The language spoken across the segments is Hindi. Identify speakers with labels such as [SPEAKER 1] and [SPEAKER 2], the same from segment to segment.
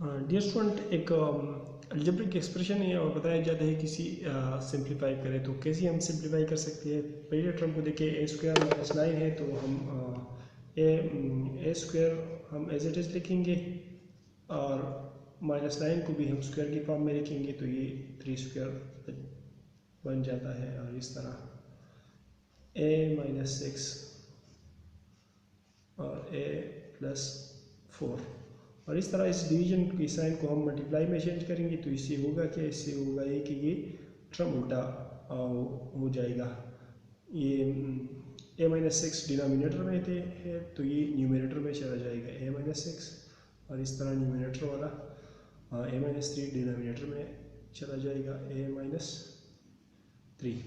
[SPEAKER 1] डियर स्टूडेंट, एक अलजेब्रिक एक्सप्रेशन है और बताया जाता है किसी सिंप्लीफाई करें तो कैसे हम सिंप्लीफाई कर सकते हैं। पहले टर्म को देखिए, ए स्क्वायर माइनस 9 है तो हम ए स्क्वायर हम एज इट इज़ लिखेंगे और -9 को भी हम स्क्वायर की फॉर्म में लिखेंगे तो ये 3 स्क्वायर बन जाता है। और इस तरह a-6 और a+4 और इस तरह इस डिवीजन की साइन को हम मल्टीप्लाई में चेंज करेंगे तो इससे होगा क्या, इससे होगा ये कि ये टर्म उल्टा हो जाएगा। ये a-6 डिनोमिनेटर में थे तो ये न्यूमरेटर में चला जाएगा a-6 और इस तरह न्यूमरेटर वाला a-3 डिनोमिनेटर में चला जाएगा a-3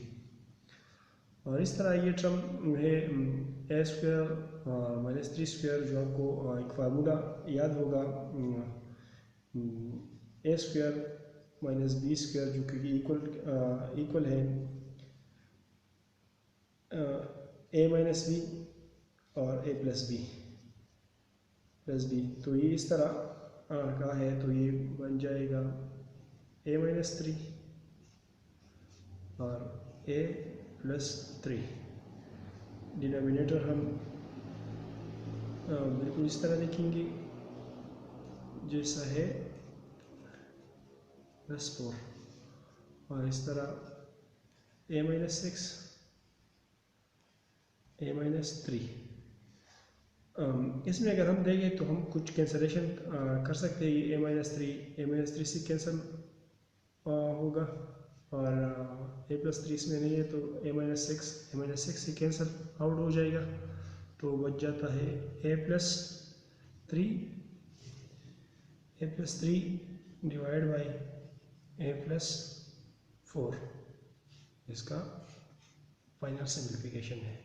[SPEAKER 1] और इस तरह ये टर्म है ए स्क्वायर -3 स्क्वायर, जो आपको एक फार्मूला याद होगा, ए स्क्वायर -b स्क्वायर जो कि इक्वल है a-b और a+b तो ये इस तरह का है तो ये बन जाएगा a-3 और a+3। डिनोमिनेटर हम बिल्कुल इस तरह लिखेंगे जैसा है +4 और इस तरह a-6 a-3। इसमें अगर हम देखें तो हम कुछ कैंसलेशन कर सकते हैं। ये a-3 से कैंसिल होगा और a+3 इसमें नहीं है तो a-6 से कैंसिल आउट हो जाएगा तो बच जाता है a+3 डिवाइड बाई a+4। इसका फाइनल सिंप्लीफिकेशन है।